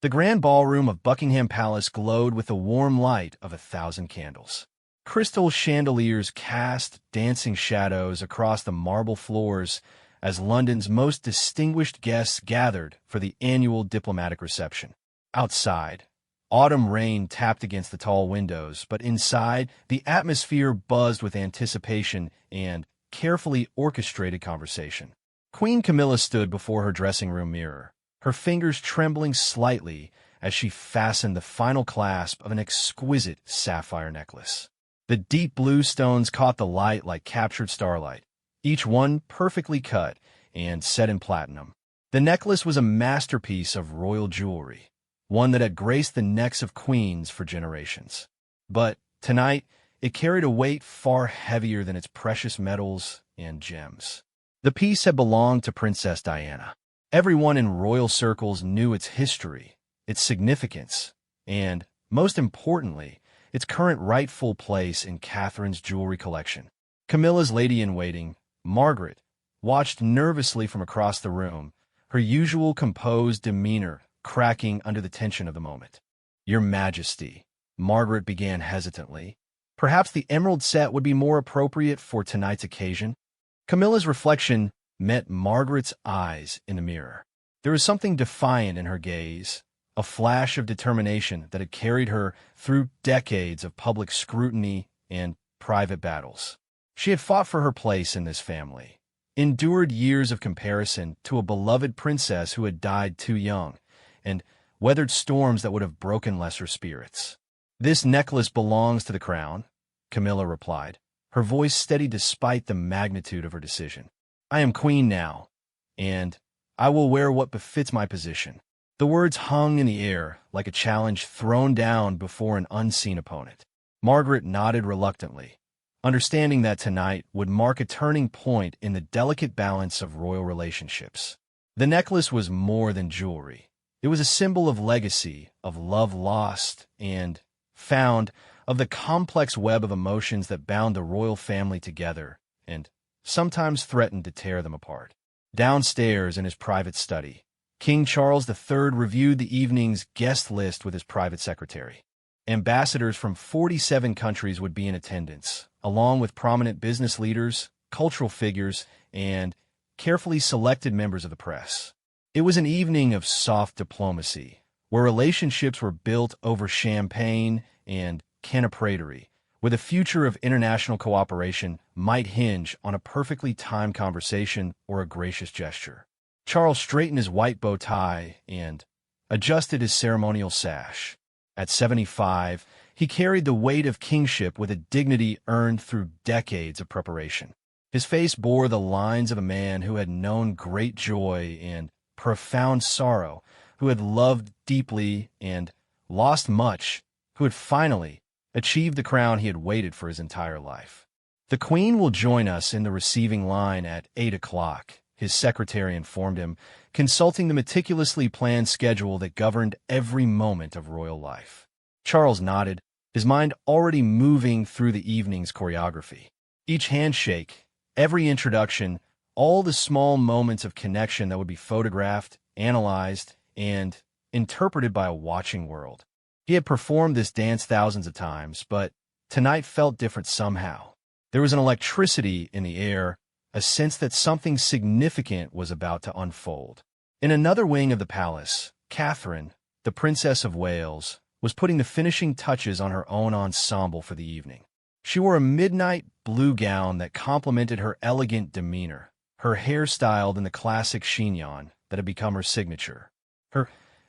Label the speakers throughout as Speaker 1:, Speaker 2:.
Speaker 1: The grand ballroom of Buckingham Palace glowed with the warm light of 1,000 candles. Crystal chandeliers cast dancing shadows across the marble floors as London's most distinguished guests gathered for the annual diplomatic reception. Outside, autumn rain tapped against the tall windows, but inside, the atmosphere buzzed with anticipation and carefully orchestrated conversation. Queen Camilla stood before her dressing room mirror, her fingers trembling slightly as she fastened the final clasp of an exquisite sapphire necklace. The deep blue stones caught the light like captured starlight, each one perfectly cut and set in platinum. The necklace was a masterpiece of royal jewelry, one that had graced the necks of queens for generations. But tonight, it carried a weight far heavier than its precious metals and gems. The piece had belonged to Princess Diana. Everyone in royal circles knew its history, its significance, and, most importantly, its current rightful place in Catherine's jewelry collection. Camilla's lady-in-waiting, Margaret, watched nervously from across the room, her usual composed demeanor cracking under the tension of the moment. "Your Majesty," Margaret began hesitantly, "perhaps the emerald set would be more appropriate for tonight's occasion." Camilla's reflection met Margaret's eyes in the mirror. There was something defiant in her gaze, a flash of determination that had carried her through decades of public scrutiny and private battles. She had fought for her place in this family, endured years of comparison to a beloved princess who had died too young, and weathered storms that would have broken lesser spirits. "This necklace belongs to the crown," Camilla replied, her voice steady despite the magnitude of her decision. "I am queen now, and I will wear what befits my position." The words hung in the air like a challenge thrown down before an unseen opponent. Margaret nodded reluctantly, understanding that tonight would mark a turning point in the delicate balance of royal relationships. The necklace was more than jewelry. It was a symbol of legacy, of love lost and found, of the complex web of emotions that bound the royal family together and sometimes threatened to tear them apart. Downstairs in his private study, King Charles III reviewed the evening's guest list with his private secretary. Ambassadors from 47 countries would be in attendance, along with prominent business leaders, cultural figures, and carefully selected members of the press. It was an evening of soft diplomacy, where relationships were built over champagne and canapraderie, where the future of international cooperation might hinge on a perfectly timed conversation or a gracious gesture. Charles straightened his white bow tie and adjusted his ceremonial sash. At 75, he carried the weight of kingship with a dignity earned through decades of preparation. His face bore the lines of a man who had known great joy and profound sorrow, who had loved deeply and lost much, who had finally achieved the crown he had waited for his entire life. "The Queen will join us in the receiving line at 8 o'clock, his secretary informed him, consulting the meticulously planned schedule that governed every moment of royal life. Charles nodded, his mind already moving through the evening's choreography. Each handshake, every introduction, all the small moments of connection that would be photographed, analyzed, and interpreted by a watching world. He had performed this dance thousands of times, but tonight felt different somehow. There was an electricity in the air, a sense that something significant was about to unfold. In another wing of the palace, Catherine, the Princess of Wales, was putting the finishing touches on her own ensemble for the evening. She wore a midnight blue gown that complemented her elegant demeanor, her hair styled in the classic chignon that had become her signature. Her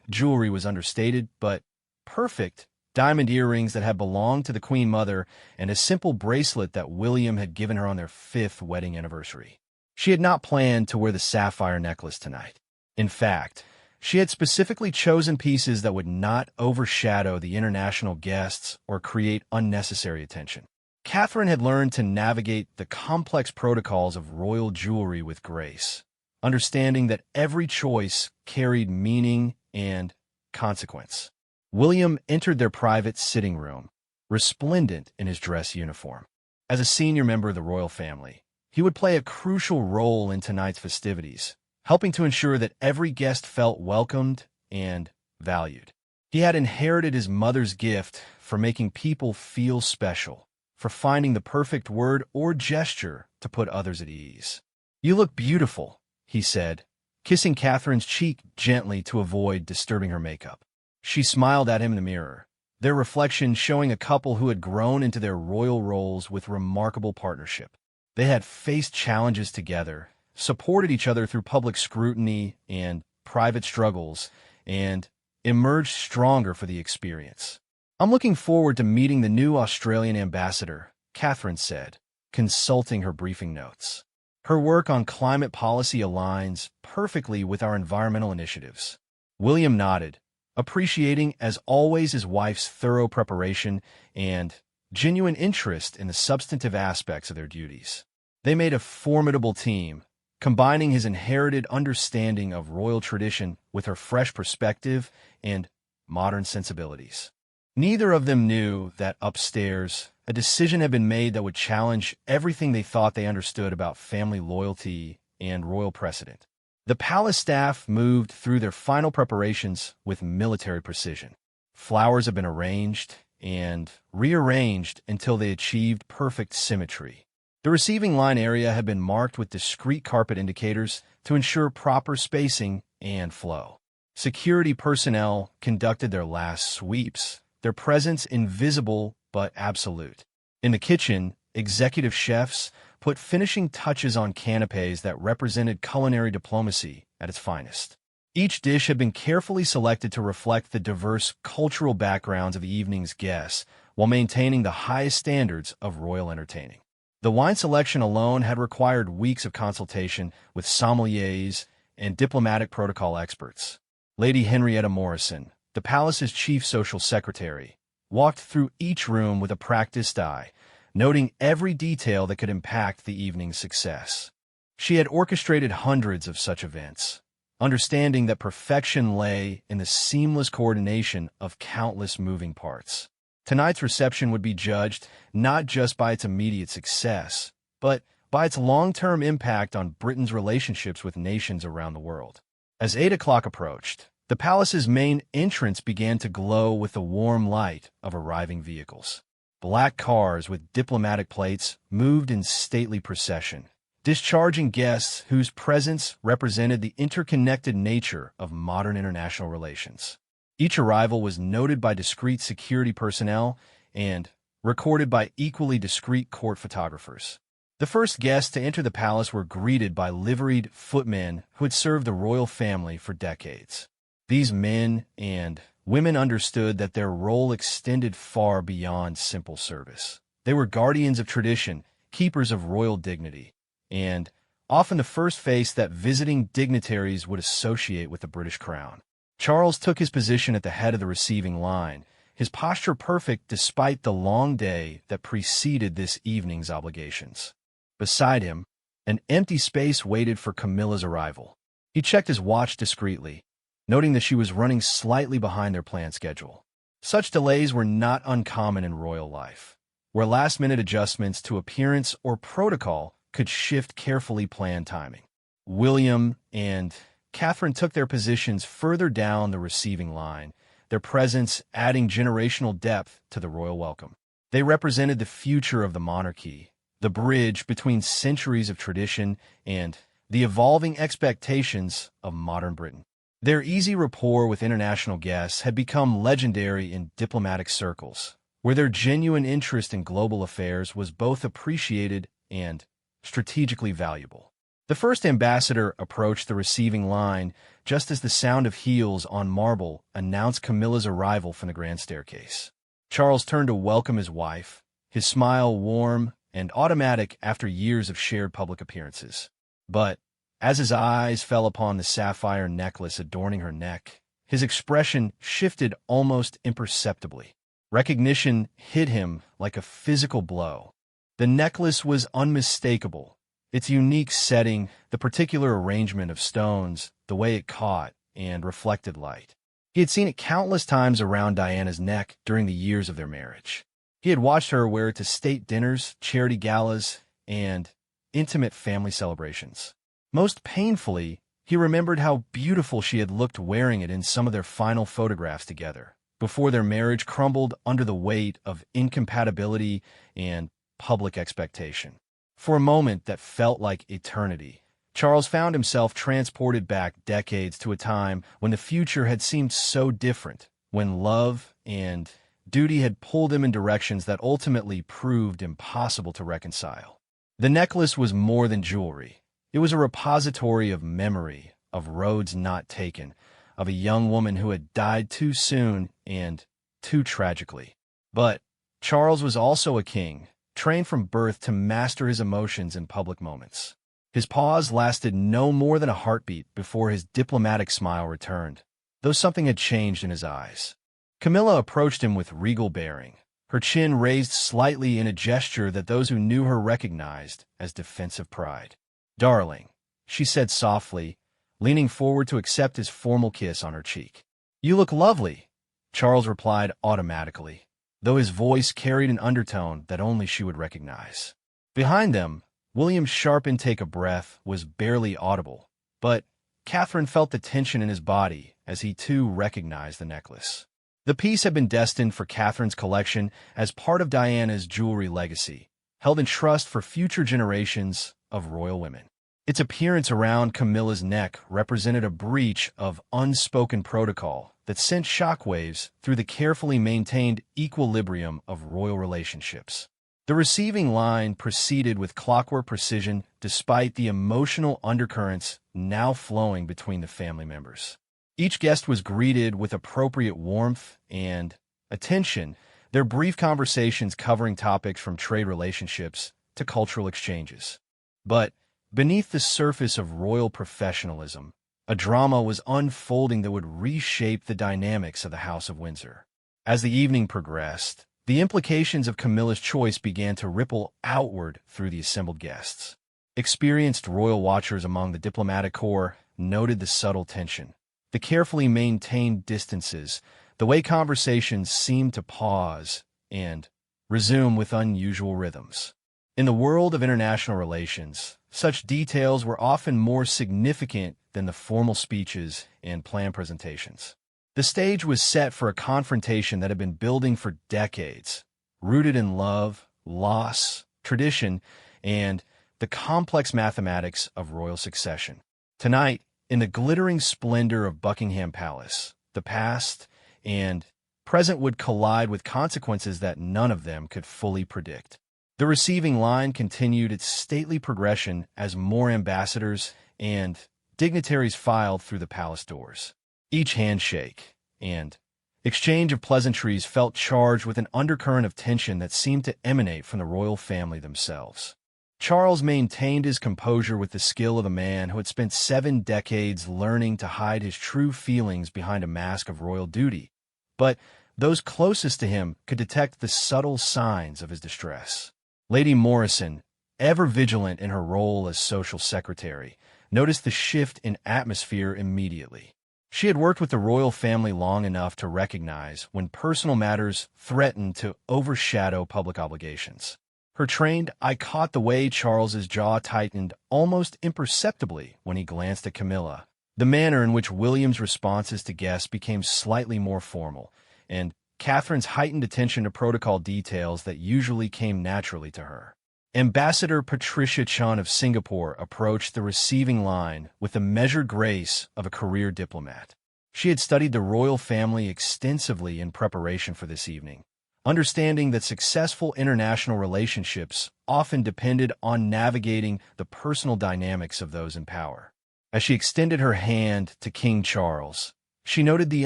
Speaker 1: jewelry was understated, but perfect. Diamond earrings that had belonged to the Queen Mother, and a simple bracelet that William had given her on their 5th wedding anniversary. She had not planned to wear the sapphire necklace tonight. In fact, she had specifically chosen pieces that would not overshadow the international guests or create unnecessary attention. Catherine had learned to navigate the complex protocols of royal jewelry with grace, understanding that every choice carried meaning and consequence. William entered their private sitting room, resplendent in his dress uniform. As a senior member of the royal family, he would play a crucial role in tonight's festivities, helping to ensure that every guest felt welcomed and valued. He had inherited his mother's gift for making people feel special, for finding the perfect word or gesture to put others at ease. "You look beautiful," he said, kissing Catherine's cheek gently to avoid disturbing her makeup. She smiled at him in the mirror, their reflection showing a couple who had grown into their royal roles with remarkable partnership. They had faced challenges together, supported each other through public scrutiny and private struggles, and emerged stronger for the experience. "I'm looking forward to meeting the new Australian ambassador," Catherine said, consulting her briefing notes. "Her work on climate policy aligns perfectly with our environmental initiatives." William nodded, appreciating as always his wife's thorough preparation and genuine interest in the substantive aspects of their duties. They made a formidable team, combining his inherited understanding of royal tradition with her fresh perspective and modern sensibilities. Neither of them knew that upstairs, a decision had been made that would challenge everything they thought they understood about family loyalty and royal precedent. The palace staff moved through their final preparations with military precision. Flowers had been arranged and rearranged until they achieved perfect symmetry. The receiving line area had been marked with discreet carpet indicators to ensure proper spacing and flow. Security personnel conducted their last sweeps, their presence invisible but absolute. In the kitchen, executive chefs put finishing touches on canapes that represented culinary diplomacy at its finest. Each dish had been carefully selected to reflect the diverse cultural backgrounds of the evening's guests while maintaining the highest standards of royal entertaining. The wine selection alone had required weeks of consultation with sommeliers and diplomatic protocol experts. Lady Henrietta Morrison, the palace's chief social secretary, walked through each room with a practiced eye, noting every detail that could impact the evening's success. She had orchestrated hundreds of such events, understanding that perfection lay in the seamless coordination of countless moving parts. Tonight's reception would be judged not just by its immediate success, but by its long-term impact on Britain's relationships with nations around the world. As 8 o'clock approached, the palace's main entrance began to glow with the warm light of arriving vehicles. Black cars with diplomatic plates moved in stately procession, discharging guests whose presence represented the interconnected nature of modern international relations. Each arrival was noted by discreet security personnel and recorded by equally discreet court photographers. The first guests to enter the palace were greeted by liveried footmen who had served the royal family for decades. These men and women understood that their role extended far beyond simple service. They were guardians of tradition, keepers of royal dignity, and often the first face that visiting dignitaries would associate with the British crown. Charles took his position at the head of the receiving line, his posture perfect despite the long day that preceded this evening's obligations. Beside him, an empty space waited for Camilla's arrival. He checked his watch discreetly, noting that she was running slightly behind their planned schedule. Such delays were not uncommon in royal life, where last-minute adjustments to appearance or protocol could shift carefully planned timing. William and Catherine took their positions further down the receiving line, their presence adding generational depth to the royal welcome. They represented the future of the monarchy, the bridge between centuries of tradition and the evolving expectations of modern Britain. Their easy rapport with international guests had become legendary in diplomatic circles, where their genuine interest in global affairs was both appreciated and strategically valuable. The first ambassador approached the receiving line just as the sound of heels on marble announced Camilla's arrival from the grand staircase. Charles turned to welcome his wife, his smile warm and automatic after years of shared public appearances. But as his eyes fell upon the sapphire necklace adorning her neck, his expression shifted almost imperceptibly. Recognition hit him like a physical blow. The necklace was unmistakable. Its unique setting, the particular arrangement of stones, the way it caught and reflected light. He had seen it countless times around Diana's neck during the years of their marriage. He had watched her wear it to state dinners, charity galas, and intimate family celebrations. Most painfully, He remembered how beautiful she had looked wearing it in some of their final photographs together, before their marriage crumbled under the weight of incompatibility and public expectation. For a moment that felt like eternity, Charles found himself transported back decades to a time when the future had seemed so different, when love and duty had pulled him in directions that ultimately proved impossible to reconcile. The necklace was more than jewelry. It was a repository of memory, of roads not taken, of a young woman who had died too soon and too tragically. But Charles was also a king, trained from birth to master his emotions in public moments. His pause lasted no more than a heartbeat before his diplomatic smile returned, though something had changed in his eyes. Camilla approached him with regal bearing, her chin raised slightly in a gesture that those who knew her recognized as defensive pride. "Darling," she said softly, leaning forward to accept his formal kiss on her cheek. "You look lovely," Charles replied automatically, though his voice carried an undertone that only she would recognize. Behind them, William's sharp intake of breath was barely audible, but Catherine felt the tension in his body as he too recognized the necklace. The piece had been destined for Catherine's collection as part of Diana's jewelry legacy, held in trust for future generations of royal women. Its appearance around Camilla's neck represented a breach of unspoken protocol that sent shockwaves through the carefully maintained equilibrium of royal relationships. The receiving line proceeded with clockwork precision despite the emotional undercurrents now flowing between the family members. Each guest was greeted with appropriate warmth and attention, their brief conversations covering topics from trade relationships to cultural exchanges. But beneath the surface of royal professionalism, a drama was unfolding that would reshape the dynamics of the House of Windsor. As the evening progressed, the implications of Camilla's choice began to ripple outward through the assembled guests. Experienced royal watchers among the diplomatic corps noted the subtle tension, the carefully maintained distances, the way conversations seemed to pause and resume with unusual rhythms. In the world of international relations, such details were often more significant than the formal speeches and planned presentations. The stage was set for a confrontation that had been building for decades, rooted in love, loss, tradition, and the complex mathematics of royal succession. Tonight, in the glittering splendor of Buckingham Palace, the past and present would collide with consequences that none of them could fully predict. The receiving line continued its stately progression as more ambassadors and dignitaries filed through the palace doors. Each handshake and exchange of pleasantries felt charged with an undercurrent of tension that seemed to emanate from the royal family themselves. Charles maintained his composure with the skill of a man who had spent 7 decades learning to hide his true feelings behind a mask of royal duty, but those closest to him could detect the subtle signs of his distress. Lady Morrison, ever vigilant in her role as social secretary, noticed the shift in atmosphere immediately. She had worked with the royal family long enough to recognize when personal matters threatened to overshadow public obligations. Her trained eye caught the way Charles's jaw tightened almost imperceptibly when he glanced at Camilla, the manner in which William's responses to guests became slightly more formal, and Catherine's heightened attention to protocol details that usually came naturally to her. Ambassador Patricia Chun of Singapore approached the receiving line with the measured grace of a career diplomat. She had studied the royal family extensively in preparation for this evening, understanding that successful international relationships often depended on navigating the personal dynamics of those in power. As she extended her hand to King Charles, she noted the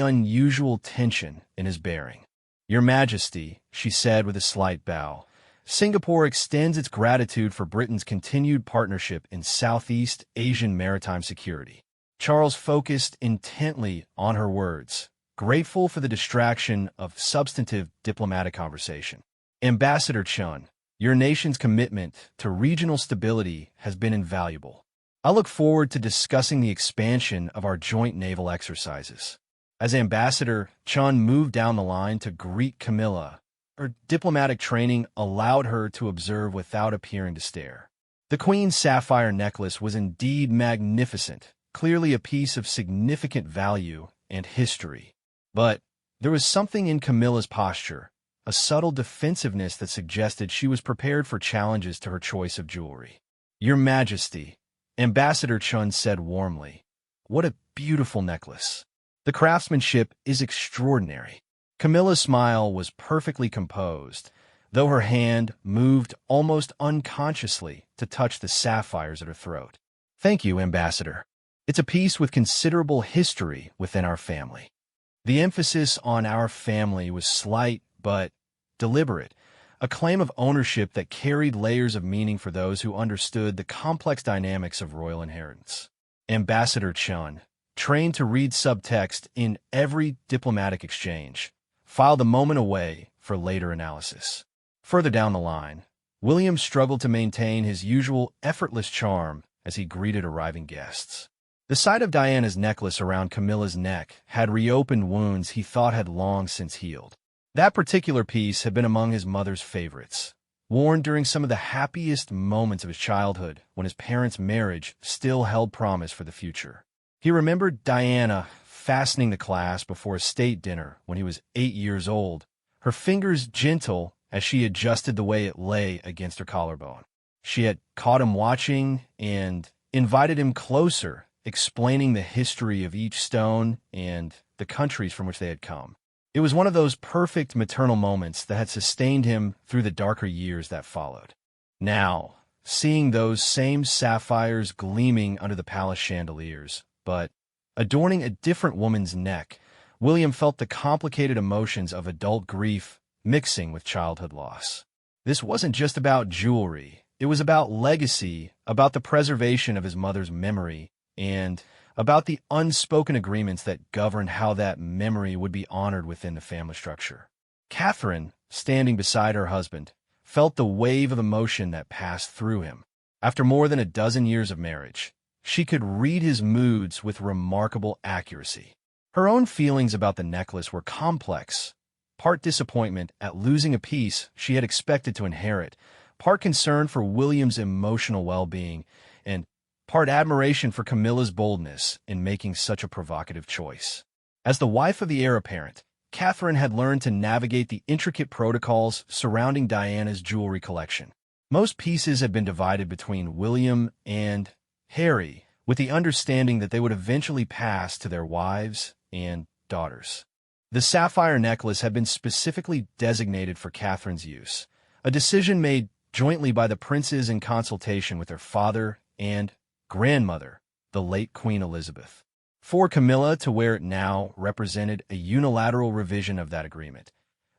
Speaker 1: unusual tension in his bearing. "Your Majesty," she said with a slight bow, "Singapore extends its gratitude for Britain's continued partnership in Southeast Asian maritime security." Charles focused intently on her words, grateful for the distraction of substantive diplomatic conversation. "Ambassador Chun, your nation's commitment to regional stability has been invaluable. I look forward to discussing the expansion of our joint naval exercises." As Ambassador Chun moved down the line to greet Camilla, her diplomatic training allowed her to observe without appearing to stare. The Queen's sapphire necklace was indeed magnificent, clearly a piece of significant value and history. But there was something in Camilla's posture, a subtle defensiveness that suggested she was prepared for challenges to her choice of jewelry. "Your Majesty," Ambassador Chun said warmly, "what a beautiful necklace. The craftsmanship is extraordinary." Camilla's smile was perfectly composed, though her hand moved almost unconsciously to touch the sapphires at her throat. "Thank you, Ambassador. It's a piece with considerable history within our family." The emphasis on our family was slight but deliberate, a claim of ownership that carried layers of meaning for those who understood the complex dynamics of royal inheritance. Ambassador Chun, trained to read subtext in every diplomatic exchange, filed the moment away for later analysis. Further down the line, William struggled to maintain his usual effortless charm as he greeted arriving guests. The sight of Diana's necklace around Camilla's neck had reopened wounds he thought had long since healed. That particular piece had been among his mother's favorites, worn during some of the happiest moments of his childhood when his parents' marriage still held promise for the future. He remembered Diana fastening the clasp before a state dinner when he was 8 years old, her fingers gentle as she adjusted the way it lay against her collarbone. She had caught him watching and invited him closer, explaining the history of each stone and the countries from which they had come. It was one of those perfect maternal moments that had sustained him through the darker years that followed. Now, seeing those same sapphires gleaming under the palace chandeliers, but adorning a different woman's neck, William felt the complicated emotions of adult grief mixing with childhood loss. This wasn't just about jewelry. It was about legacy, about the preservation of his mother's memory, and about the unspoken agreements that governed how that memory would be honored within the family structure. Catherine, standing beside her husband, felt the wave of emotion that passed through him. After more than a dozen years of marriage, she could read his moods with remarkable accuracy. Her own feelings about the necklace were complex, part disappointment at losing a piece she had expected to inherit, part concern for William's emotional well-being, and part admiration for Camilla's boldness in making such a provocative choice. As the wife of the heir apparent, Catherine had learned to navigate the intricate protocols surrounding Diana's jewelry collection. Most pieces had been divided between William and Harry, with the understanding that they would eventually pass to their wives and daughters. The sapphire necklace had been specifically designated for Catherine's use, a decision made jointly by the princes in consultation with their father and grandmother, the late Queen Elizabeth. For Camilla to wear it now represented a unilateral revision of that agreement,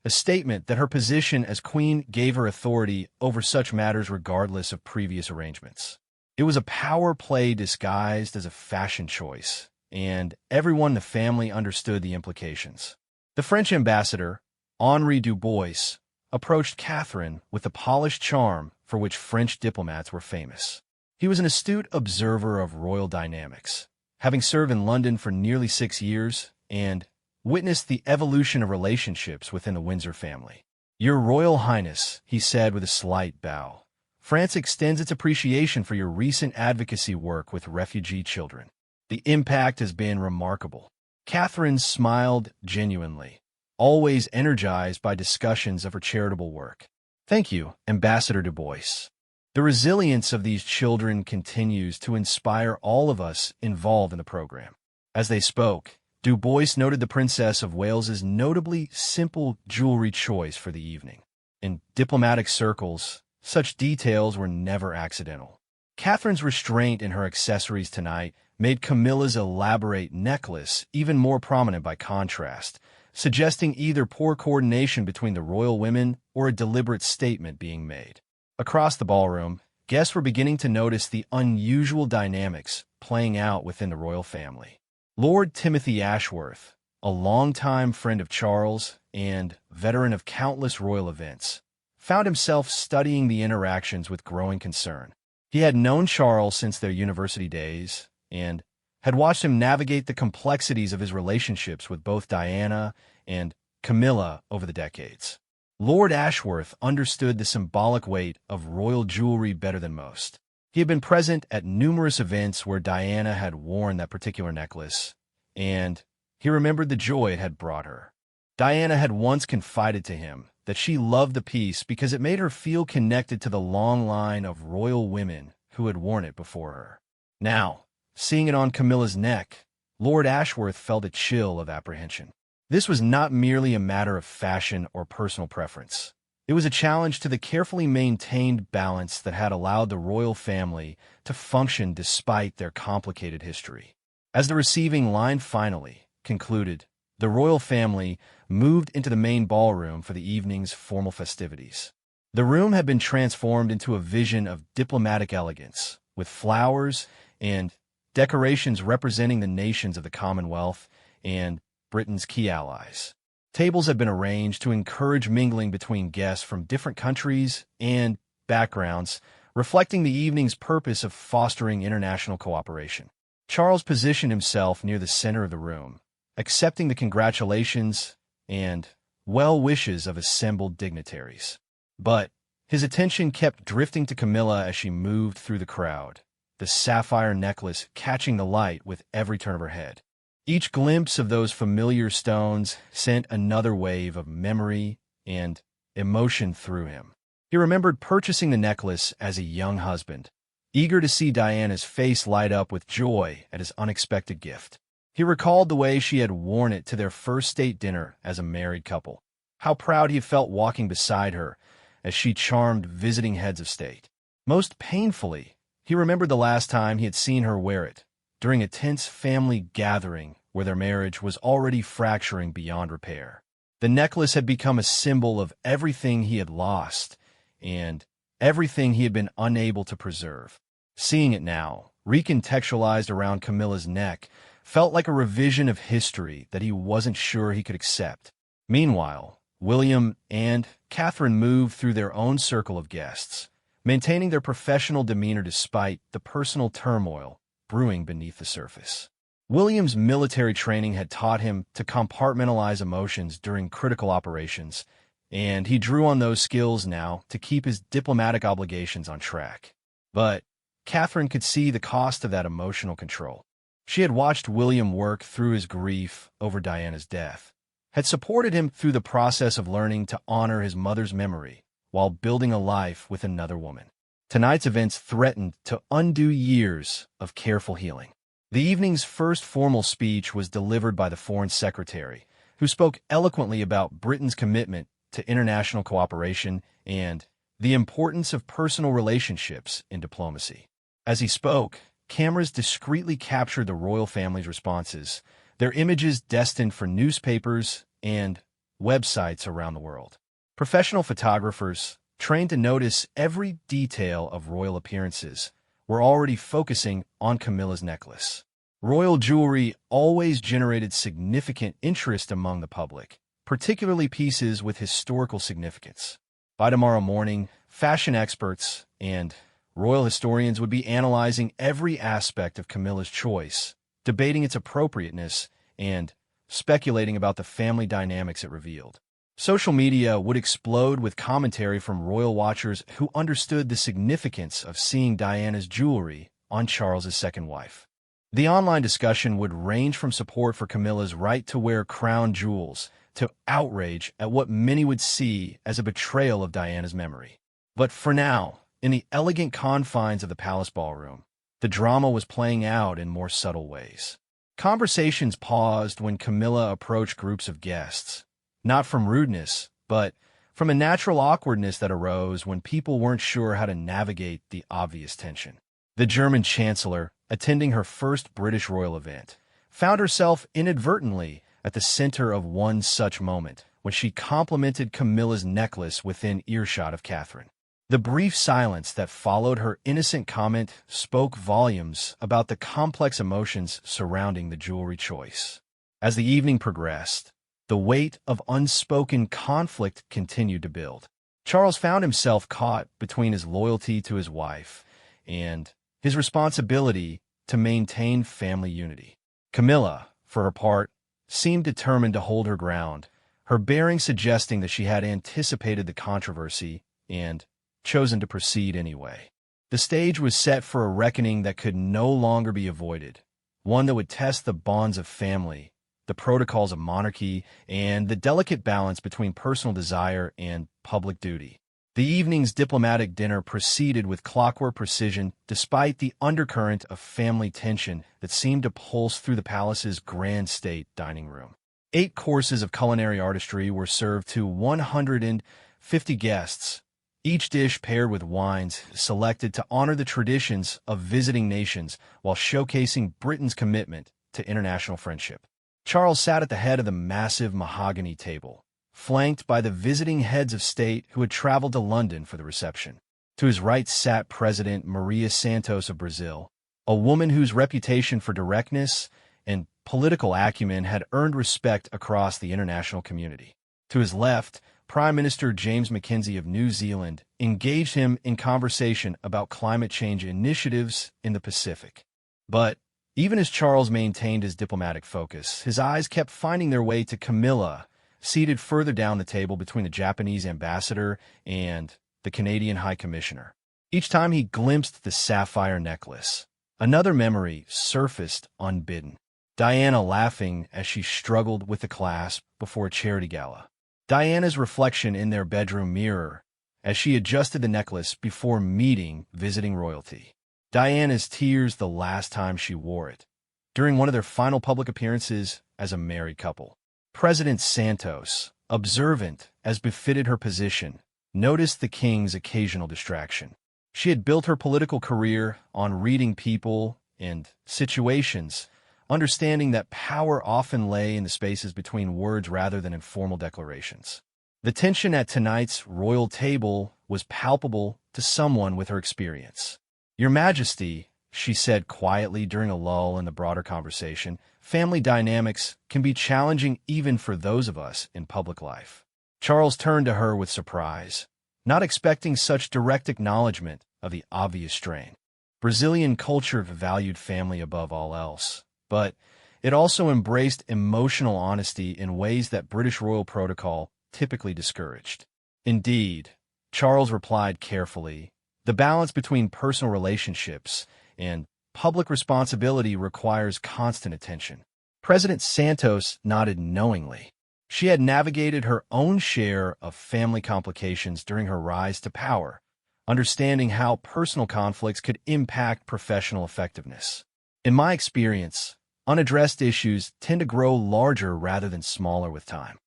Speaker 1: a statement that her position as queen gave her authority over such matters regardless of previous arrangements. It was a power play disguised as a fashion choice, and everyone in the family understood the implications. The French ambassador, Henri Dubois, approached Catherine with the polished charm for which French diplomats were famous. He was an astute observer of royal dynamics, having served in London for nearly 6 years and witnessed the evolution of relationships within the Windsor family. "Your Royal Highness," he said with a slight bow, "France extends its appreciation for your recent advocacy work with refugee children. The impact has been remarkable." Catherine smiled genuinely, always energized by discussions of her charitable work. "Thank you, Ambassador Dubois. The resilience of these children continues to inspire all of us involved in the program." As they spoke, Dubois noted the Princess of Wales's notably simple jewelry choice for the evening. In diplomatic circles, such details were never accidental. Catherine's restraint in her accessories tonight made Camilla's elaborate necklace even more prominent by contrast, suggesting either poor coordination between the royal women or a deliberate statement being made. Across the ballroom, guests were beginning to notice the unusual dynamics playing out within the royal family. Lord Timothy Ashworth, a longtime friend of Charles and veteran of countless royal events, found himself studying the interactions with growing concern. He had known Charles since their university days and had watched him navigate the complexities of his relationships with both Diana and Camilla over the decades. Lord Ashworth understood the symbolic weight of royal jewelry better than most. He had been present at numerous events where Diana had worn that particular necklace, and he remembered the joy it had brought her. Diana had once confided to him that she loved the piece because it made her feel connected to the long line of royal women who had worn it before her. Now, seeing it on Camilla's neck, Lord Ashworth felt a chill of apprehension. This was not merely a matter of fashion or personal preference. It was a challenge to the carefully maintained balance that had allowed the royal family to function despite their complicated history. As the receiving line finally concluded, the royal family moved into the main ballroom for the evening's formal festivities. The room had been transformed into a vision of diplomatic elegance, with flowers and decorations representing the nations of the Commonwealth and Britain's key allies. Tables had been arranged to encourage mingling between guests from different countries and backgrounds, reflecting the evening's purpose of fostering international cooperation. Charles positioned himself near the center of the room, accepting the congratulations and well wishes of assembled dignitaries. But his attention kept drifting to Camilla as she moved through the crowd, the sapphire necklace catching the light with every turn of her head. Each glimpse of those familiar stones sent another wave of memory and emotion through him. He remembered purchasing the necklace as a young husband, eager to see Diana's face light up with joy at his unexpected gift. He recalled the way she had worn it to their first state dinner as a married couple, how proud he felt walking beside her as she charmed visiting heads of state. Most painfully, he remembered the last time he had seen her wear it, during a tense family gathering where their marriage was already fracturing beyond repair. The necklace had become a symbol of everything he had lost and everything he had been unable to preserve. Seeing it now, recontextualized around Camilla's neck, felt like a revision of history that he wasn't sure he could accept. Meanwhile, William and Catherine moved through their own circle of guests, maintaining their professional demeanor despite the personal turmoil brewing beneath the surface. William's military training had taught him to compartmentalize emotions during critical operations, and he drew on those skills now to keep his diplomatic obligations on track. But Catherine could see the cost of that emotional control. She had watched William work through his grief over Diana's death, had supported him through the process of learning to honor his mother's memory while building a life with another woman. Tonight's events threatened to undo years of careful healing. The evening's first formal speech was delivered by the Foreign Secretary, who spoke eloquently about Britain's commitment to international cooperation and the importance of personal relationships in diplomacy. As he spoke, cameras discreetly captured the royal family's responses, their images destined for newspapers and websites around the world. Professional photographers, trained to notice every detail of royal appearances, were already focusing on Camilla's necklace. Royal jewelry always generated significant interest among the public, particularly pieces with historical significance. By tomorrow morning, fashion experts and royal historians would be analyzing every aspect of Camilla's choice, debating its appropriateness, and speculating about the family dynamics it revealed. Social media would explode with commentary from royal watchers who understood the significance of seeing Diana's jewelry on Charles's second wife. The online discussion would range from support for Camilla's right to wear crown jewels to outrage at what many would see as a betrayal of Diana's memory. But for now, in the elegant confines of the palace ballroom, the drama was playing out in more subtle ways. Conversations paused when Camilla approached groups of guests, not from rudeness, but from a natural awkwardness that arose when people weren't sure how to navigate the obvious tension. The German chancellor, attending her first British royal event, found herself inadvertently at the center of one such moment when she complimented Camilla's necklace within earshot of Catherine. The brief silence that followed her innocent comment spoke volumes about the complex emotions surrounding the jewelry choice. As the evening progressed, the weight of unspoken conflict continued to build. Charles found himself caught between his loyalty to his wife and his responsibility to maintain family unity. Camilla, for her part, seemed determined to hold her ground, her bearing suggesting that she had anticipated the controversy and chosen to proceed anyway. The stage was set for a reckoning that could no longer be avoided, one that would test the bonds of family, the protocols of monarchy, and the delicate balance between personal desire and public duty. The evening's diplomatic dinner proceeded with clockwork precision despite the undercurrent of family tension that seemed to pulse through the palace's grand state dining room. 8 courses of culinary artistry were served to 150 guests, each dish paired with wines selected to honor the traditions of visiting nations while showcasing Britain's commitment to international friendship. Charles sat at the head of the massive mahogany table, flanked by the visiting heads of state who had traveled to London for the reception. To his right sat President Maria Santos of Brazil, a woman whose reputation for directness and political acumen had earned respect across the international community. To his left, Prime Minister James Mackenzie of New Zealand engaged him in conversation about climate change initiatives in the Pacific. But even as Charles maintained his diplomatic focus, his eyes kept finding their way to Camilla, seated further down the table between the Japanese ambassador and the Canadian High Commissioner. Each time he glimpsed the sapphire necklace, another memory surfaced unbidden. Diana laughing as she struggled with the clasp before a charity gala. Diana's reflection in their bedroom mirror as she adjusted the necklace before meeting visiting royalty. Diana's tears the last time she wore it, during one of their final public appearances as a married couple. President Santos, observant as befitted her position, noticed the king's occasional distraction. She had built her political career on reading people and situations, understanding that power often lay in the spaces between words rather than in formal declarations. The tension at tonight's royal table was palpable to someone with her experience. "Your Majesty," she said quietly during a lull in the broader conversation, "family dynamics can be challenging even for those of us in public life." Charles turned to her with surprise, not expecting such direct acknowledgement of the obvious strain. Brazilian culture valued family above all else, but it also embraced emotional honesty in ways that British royal protocol typically discouraged. "Indeed," Charles replied carefully, "the balance between personal relationships and public responsibility requires constant attention." President Santos nodded knowingly. She had navigated her own share of family complications during her rise to power, understanding how personal conflicts could impact professional effectiveness. "In my experience, unaddressed issues tend to grow larger rather than smaller with time."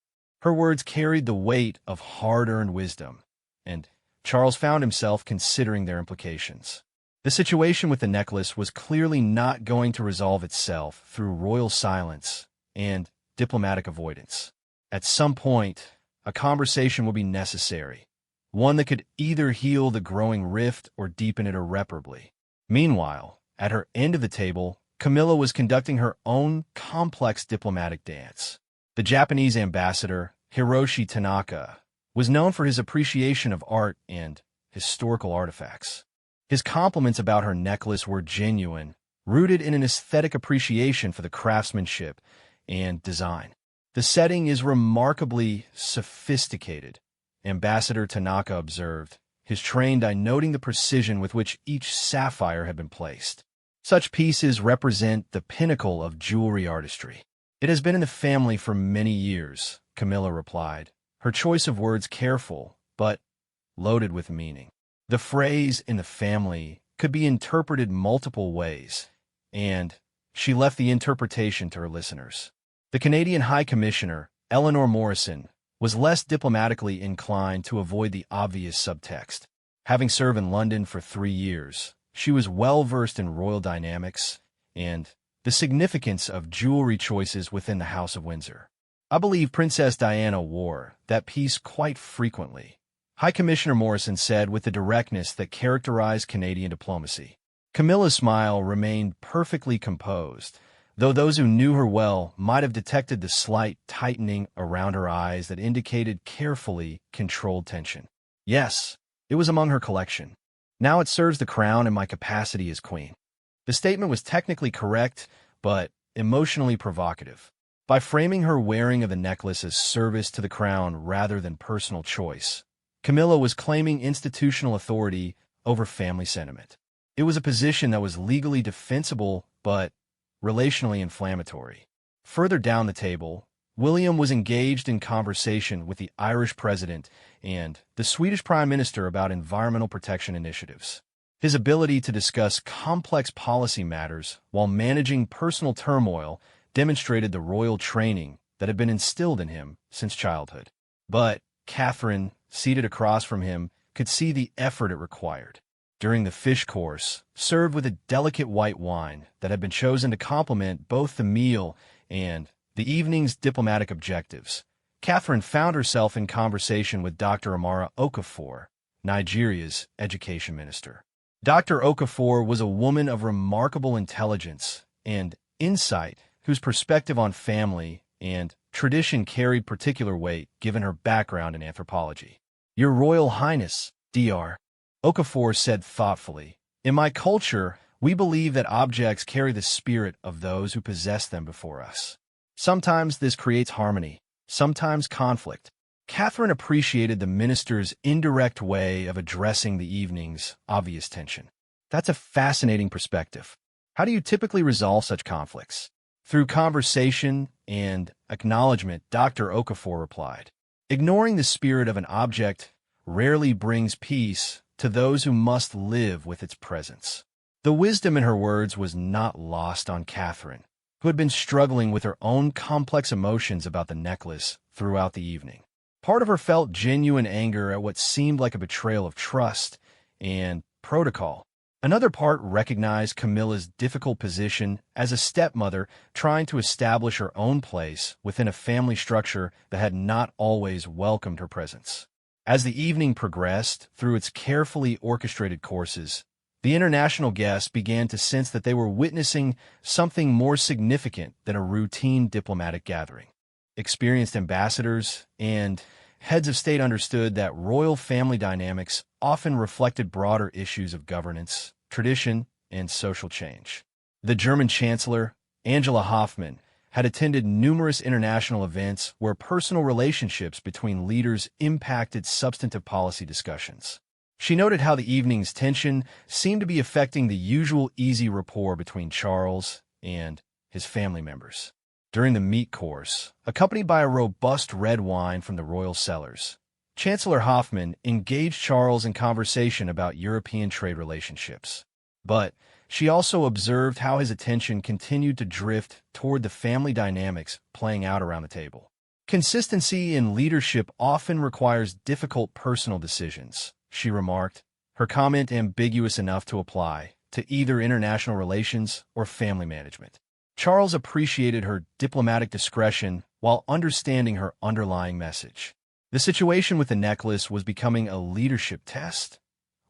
Speaker 1: Her words carried the weight of hard-earned wisdom, and Charles found himself considering their implications. The situation with the necklace was clearly not going to resolve itself through royal silence and diplomatic avoidance. At some point, a conversation would be necessary, one that could either heal the growing rift or deepen it irreparably. Meanwhile, at her end of the table, Camilla was conducting her own complex diplomatic dance. The Japanese ambassador, Hiroshi Tanaka, was known for his appreciation of art and historical artifacts. His compliments about her necklace were genuine, rooted in an aesthetic appreciation for the craftsmanship and design. "The setting is remarkably sophisticated," Ambassador Tanaka observed, his trained eye noting the precision with which each sapphire had been placed. "Such pieces represent the pinnacle of jewelry artistry." "It has been in the family for many years," Camilla replied, her choice of words careful, but loaded with meaning. The phrase "in the family" could be interpreted multiple ways, and she left the interpretation to her listeners. The Canadian High Commissioner, Eleanor Morrison, was less diplomatically inclined to avoid the obvious subtext. Having served in London for 3 years, she was well-versed in royal dynamics and the significance of jewelry choices within the House of Windsor. "I believe Princess Diana wore that piece quite frequently," High Commissioner Morrison said with the directness that characterized Canadian diplomacy. Camilla's smile remained perfectly composed, though those who knew her well might have detected the slight tightening around her eyes that indicated carefully controlled tension. "Yes, it was among her collection. Now it serves the crown in my capacity as queen." The statement was technically correct, but emotionally provocative. By framing her wearing of the necklace as service to the crown rather than personal choice, Camilla was claiming institutional authority over family sentiment. It was a position that was legally defensible but relationally inflammatory. Further down the table, William was engaged in conversation with the Irish president and the Swedish prime minister about environmental protection initiatives. His ability to discuss complex policy matters while managing personal turmoil demonstrated the royal training that had been instilled in him since childhood. But Catherine, seated across from him, could see the effort it required. During the fish course, served with a delicate white wine that had been chosen to complement both the meal and the evening's diplomatic objectives, Catherine found herself in conversation with Dr. Amara Okafor, Nigeria's education minister. Dr. Okafor was a woman of remarkable intelligence and insight whose perspective on family and tradition carried particular weight given her background in anthropology. "Your Royal Highness, Dr. Okafor said thoughtfully, in my culture, we believe that objects carry the spirit of those who possess them before us. Sometimes this creates harmony, sometimes conflict." Catherine appreciated the minister's indirect way of addressing the evening's obvious tension. "That's a fascinating perspective. How do you typically resolve such conflicts?" "Through conversation and acknowledgement," Dr. Okafor replied. "Ignoring the spirit of an object rarely brings peace to those who must live with its presence." The wisdom in her words was not lost on Catherine, who had been struggling with her own complex emotions about the necklace throughout the evening. Part of her felt genuine anger at what seemed like a betrayal of trust and protocol. Another part recognized Camilla's difficult position as a stepmother trying to establish her own place within a family structure that had not always welcomed her presence. As the evening progressed through its carefully orchestrated courses, the international guests began to sense that they were witnessing something more significant than a routine diplomatic gathering. Experienced ambassadors and heads of state understood that royal family dynamics often reflected broader issues of governance, tradition, and social change. The German Chancellor, Angela Hoffmann, had attended numerous international events where personal relationships between leaders impacted substantive policy discussions. She noted how the evening's tension seemed to be affecting the usual easy rapport between Charles and his family members. During the meat course, accompanied by a robust red wine from the royal cellars, Chancellor Hoffmann engaged Charles in conversation about European trade relationships. But she also observed how his attention continued to drift toward the family dynamics playing out around the table. "Consistency in leadership often requires difficult personal decisions," she remarked, her comment ambiguous enough to apply to either international relations or family management. Charles appreciated her diplomatic discretion while understanding her underlying message. The situation with the necklace was becoming a leadership test,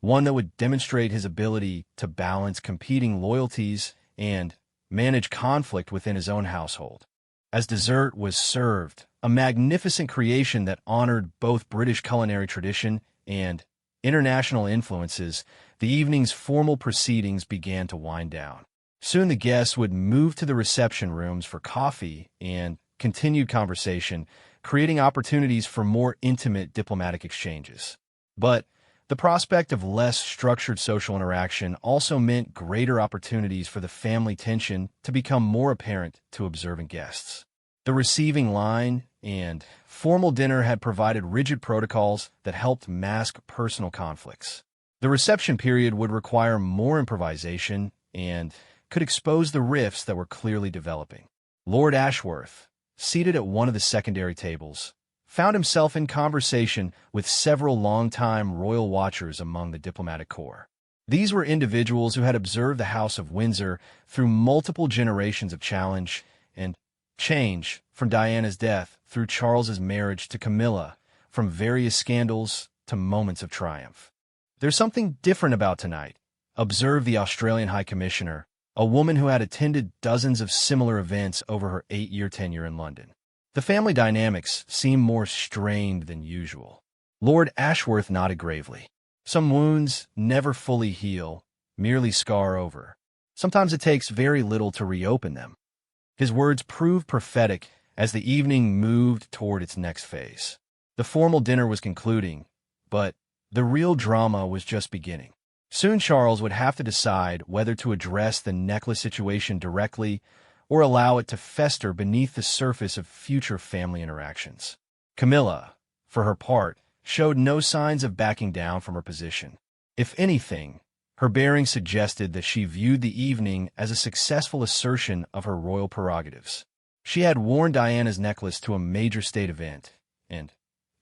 Speaker 1: one that would demonstrate his ability to balance competing loyalties and manage conflict within his own household. As dessert was served, a magnificent creation that honored both British culinary tradition and international influences, the evening's formal proceedings began to wind down. Soon the guests would move to the reception rooms for coffee and continued conversation, creating opportunities for more intimate diplomatic exchanges. But the prospect of less structured social interaction also meant greater opportunities for the family tension to become more apparent to observant guests. The receiving line and formal dinner had provided rigid protocols that helped mask personal conflicts. The reception period would require more improvisation and could expose the rifts that were clearly developing. Lord Ashworth, seated at one of the secondary tables, found himself in conversation with several longtime royal watchers among the diplomatic corps. These were individuals who had observed the House of Windsor through multiple generations of challenge and change, from Diana's death through Charles's marriage to Camilla, from various scandals to moments of triumph. "There's something different about tonight," observed the Australian High Commissioner, a woman who had attended dozens of similar events over her 8-year tenure in London. The family dynamics seemed more strained than usual. Lord Ashworth nodded gravely. "Some wounds never fully heal, merely scar over. Sometimes it takes very little to reopen them." His words proved prophetic as the evening moved toward its next phase. The formal dinner was concluding, but the real drama was just beginning. Soon Charles would have to decide whether to address the necklace situation directly or allow it to fester beneath the surface of future family interactions. Camilla, for her part, showed no signs of backing down from her position. If anything, her bearing suggested that she viewed the evening as a successful assertion of her royal prerogatives. She had worn Diana's necklace to a major state event and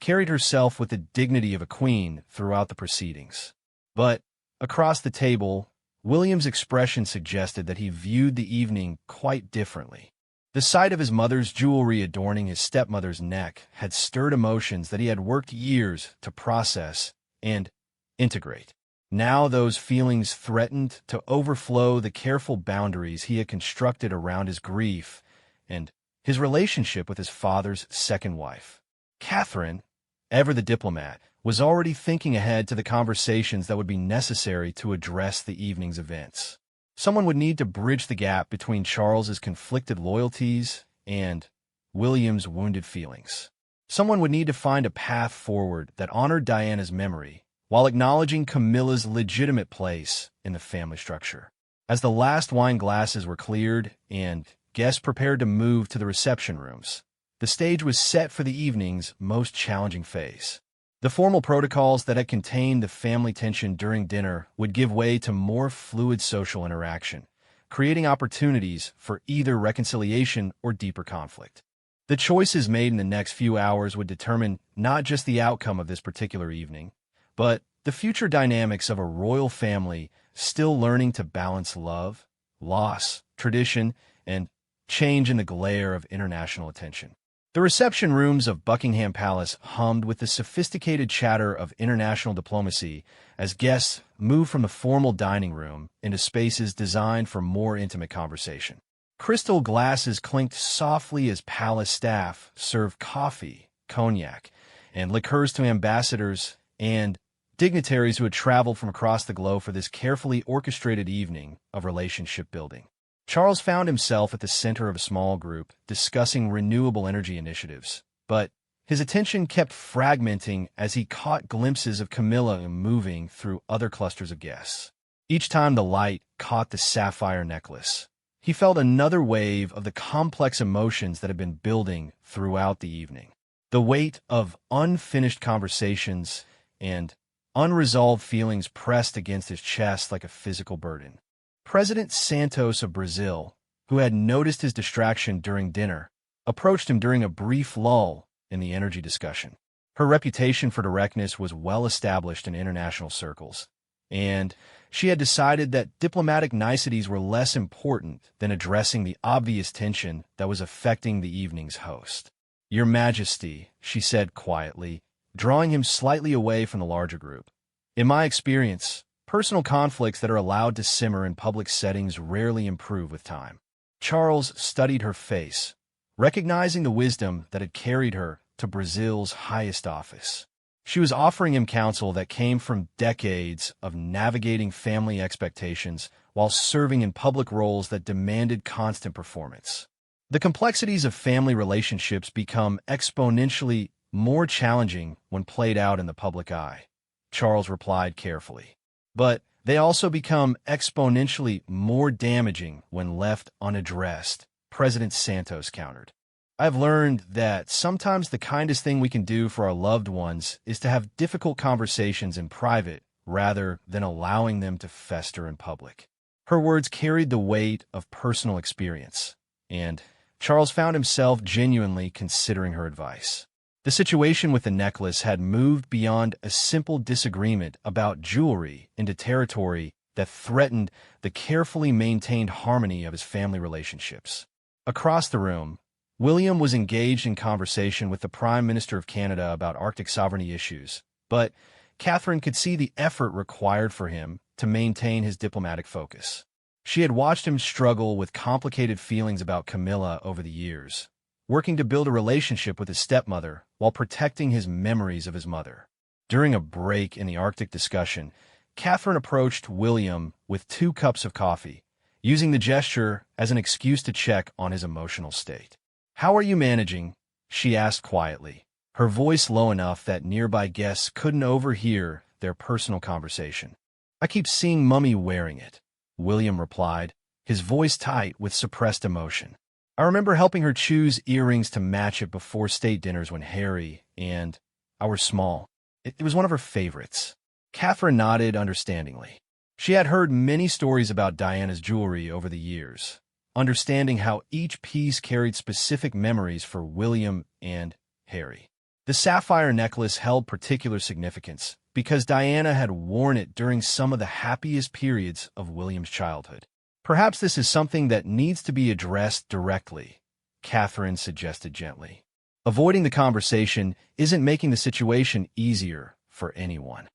Speaker 1: carried herself with the dignity of a queen throughout the proceedings. But across the table, William's expression suggested that he viewed the evening quite differently. The sight of his mother's jewelry adorning his stepmother's neck had stirred emotions that he had worked years to process and integrate. Now those feelings threatened to overflow the careful boundaries he had constructed around his grief and his relationship with his father's second wife. Catherine, ever the diplomat, was already thinking ahead to the conversations that would be necessary to address the evening's events. Someone would need to bridge the gap between Charles's conflicted loyalties and William's wounded feelings. Someone would need to find a path forward that honored Diana's memory while acknowledging Camilla's legitimate place in the family structure. As the last wine glasses were cleared and guests prepared to move to the reception rooms, the stage was set for the evening's most challenging phase. The formal protocols that had contained the family tension during dinner would give way to more fluid social interaction, creating opportunities for either reconciliation or deeper conflict. The choices made in the next few hours would determine not just the outcome of this particular evening, but the future dynamics of a royal family still learning to balance love, loss, tradition, and change in the glare of international attention. The reception rooms of Buckingham Palace hummed with the sophisticated chatter of international diplomacy as guests moved from the formal dining room into spaces designed for more intimate conversation. Crystal glasses clinked softly as palace staff served coffee, cognac, and liqueurs to ambassadors and dignitaries who had traveled from across the globe for this carefully orchestrated evening of relationship building. Charles found himself at the center of a small group discussing renewable energy initiatives, but his attention kept fragmenting as he caught glimpses of Camilla moving through other clusters of guests. Each time the light caught the sapphire necklace, he felt another wave of the complex emotions that had been building throughout the evening. The weight of unfinished conversations and unresolved feelings pressed against his chest like a physical burden. President Santos of Brazil, who had noticed his distraction during dinner, approached him during a brief lull in the energy discussion. Her reputation for directness was well established in international circles, and she had decided that diplomatic niceties were less important than addressing the obvious tension that was affecting the evening's host. "Your Majesty," she said quietly, drawing him slightly away from the larger group. "In my experience, personal conflicts that are allowed to simmer in public settings rarely improve with time." Charles studied her face, recognizing the wisdom that had carried her to Brazil's highest office. She was offering him counsel that came from decades of navigating family expectations while serving in public roles that demanded constant performance. The complexities of family relationships become exponentially more challenging when played out in the public eye, Charles replied carefully. But they also become exponentially more damaging when left unaddressed, President Santos countered. "I've learned that sometimes the kindest thing we can do for our loved ones is to have difficult conversations in private rather than allowing them to fester in public." Her words carried the weight of personal experience, and Charles found himself genuinely considering her advice. The situation with the necklace had moved beyond a simple disagreement about jewelry into territory that threatened the carefully maintained harmony of his family relationships. Across the room, William was engaged in conversation with the Prime Minister of Canada about Arctic sovereignty issues, but Catherine could see the effort required for him to maintain his diplomatic focus. She had watched him struggle with complicated feelings about Camilla over the years, working to build a relationship with his stepmother while protecting his memories of his mother. During a break in the Arctic discussion, Catherine approached William with 2 cups of coffee, using the gesture as an excuse to check on his emotional state. "How are you managing?" she asked quietly, her voice low enough that nearby guests couldn't overhear their personal conversation. I keep seeing Mummy wearing it, William replied, his voice tight with suppressed emotion. I remember helping her choose earrings to match it before state dinners when Harry and I were small. It was one of her favorites. Catherine nodded understandingly. She had heard many stories about Diana's jewelry over the years, understanding how each piece carried specific memories for William and Harry. The sapphire necklace held particular significance because Diana had worn it during some of the happiest periods of William's childhood. Perhaps this is something that needs to be addressed directly, Catherine suggested gently. Avoiding the conversation isn't making the situation easier for anyone.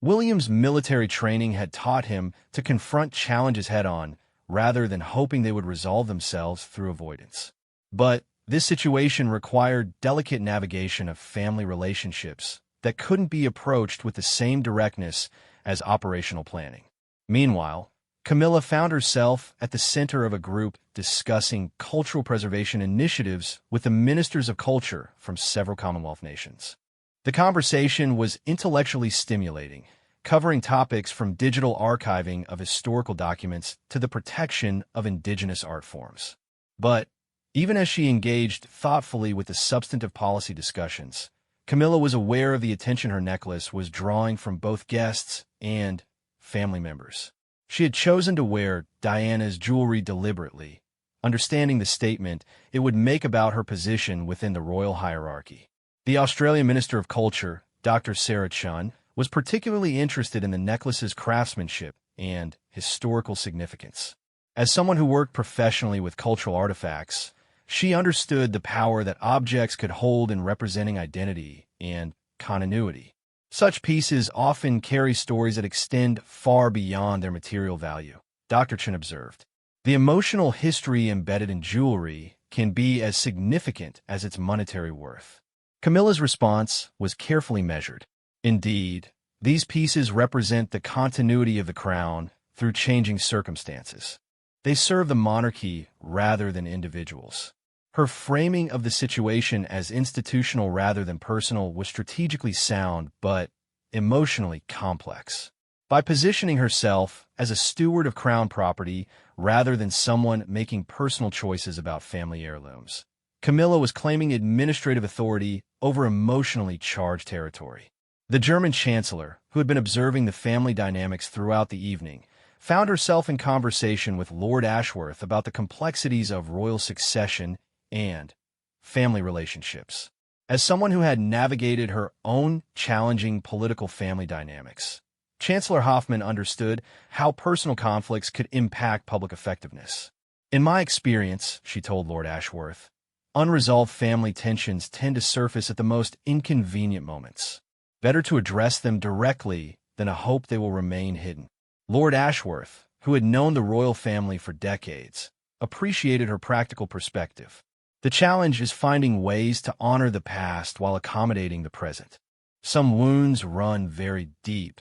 Speaker 1: William's military training had taught him to confront challenges head-on rather than hoping they would resolve themselves through avoidance. But this situation required delicate navigation of family relationships that couldn't be approached with the same directness as operational planning. Meanwhile, Camilla found herself at the center of a group discussing cultural preservation initiatives with the ministers of culture from several Commonwealth nations. The conversation was intellectually stimulating, covering topics from digital archiving of historical documents to the protection of indigenous art forms. But even as she engaged thoughtfully with the substantive policy discussions, Camilla was aware of the attention her necklace was drawing from both guests and family members. She had chosen to wear Diana's jewelry deliberately, understanding the statement it would make about her position within the royal hierarchy. The Australian Minister of Culture, Dr. Sarah Chun, was particularly interested in the necklace's craftsmanship and historical significance. As someone who worked professionally with cultural artifacts, she understood the power that objects could hold in representing identity and continuity. Such pieces often carry stories that extend far beyond their material value, Dr. Chen observed. The emotional history embedded in jewelry can be as significant as its monetary worth. Camilla's response was carefully measured. Indeed, these pieces represent the continuity of the crown through changing circumstances. They serve the monarchy rather than individuals. Her framing of the situation as institutional rather than personal was strategically sound but emotionally complex. By positioning herself as a steward of crown property rather than someone making personal choices about family heirlooms, Camilla was claiming administrative authority over emotionally charged territory. The German chancellor, who had been observing the family dynamics throughout the evening, found herself in conversation with Lord Ashworth about the complexities of royal succession and family relationships. As someone who had navigated her own challenging political family dynamics, Chancellor Hoffmann understood how personal conflicts could impact public effectiveness. In my experience, she told Lord Ashworth, unresolved family tensions tend to surface at the most inconvenient moments. Better to address them directly than to hope they will remain hidden. Lord Ashworth, who had known the royal family for decades, appreciated her practical perspective. The challenge is finding ways to honor the past while accommodating the present. Some wounds run very deep,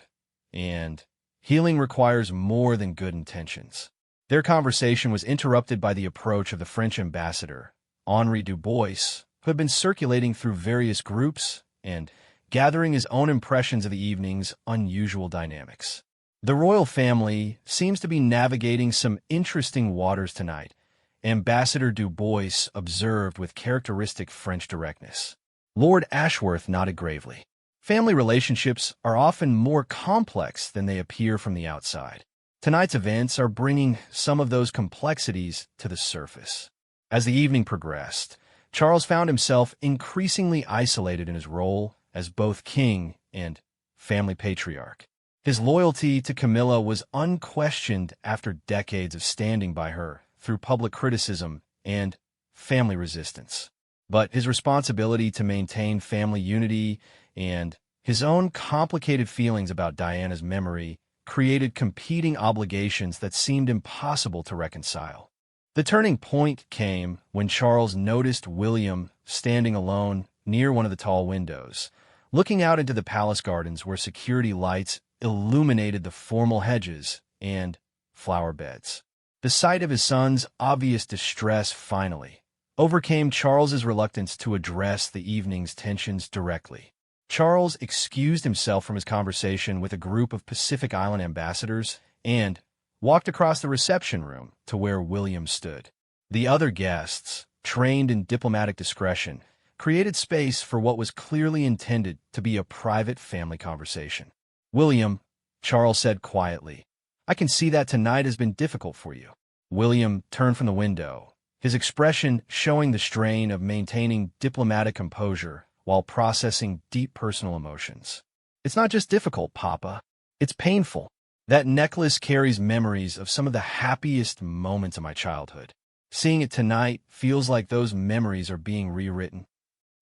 Speaker 1: and healing requires more than good intentions. Their conversation was interrupted by the approach of the French ambassador, Henri Dubois, who had been circulating through various groups and gathering his own impressions of the evening's unusual dynamics. The royal family seems to be navigating some interesting waters tonight, Ambassador Dubois observed with characteristic French directness. Lord Ashworth nodded gravely. Family relationships are often more complex than they appear from the outside. Tonight's events are bringing some of those complexities to the surface. As the evening progressed, Charles found himself increasingly isolated in his role as both king and family patriarch. His loyalty to Camilla was unquestioned after decades of standing by her through public criticism and family resistance. But his responsibility to maintain family unity and his own complicated feelings about Diana's memory created competing obligations that seemed impossible to reconcile. The turning point came when Charles noticed William standing alone near one of the tall windows, looking out into the palace gardens where security lights illuminated the formal hedges and flower beds. The sight of his son's obvious distress finally overcame Charles's reluctance to address the evening's tensions directly. Charles excused himself from his conversation with a group of Pacific Island ambassadors and walked across the reception room to where William stood. The other guests, trained in diplomatic discretion, created space for what was clearly intended to be a private family conversation. "William," Charles said quietly, "I can see that tonight has been difficult for you." William turned from the window, his expression showing the strain of maintaining diplomatic composure while processing deep personal emotions. "It's not just difficult, Papa. It's painful. That necklace carries memories of some of the happiest moments of my childhood. Seeing it tonight feels like those memories are being rewritten."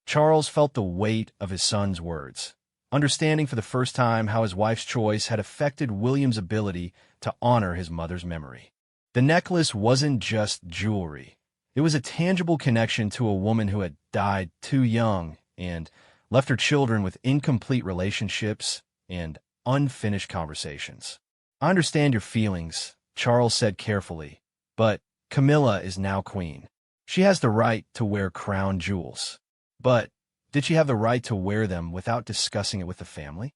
Speaker 1: Charles felt the weight of his son's words, understanding for the first time how his wife's choice had affected William's ability to honor his mother's memory. The necklace wasn't just jewelry. It was a tangible connection to a woman who had died too young and left her children with incomplete relationships and unfinished conversations. "I understand your feelings," Charles said carefully, "but Camilla is now queen. She has the right to wear crown jewels. But did she have the right to wear them without discussing it with the family?"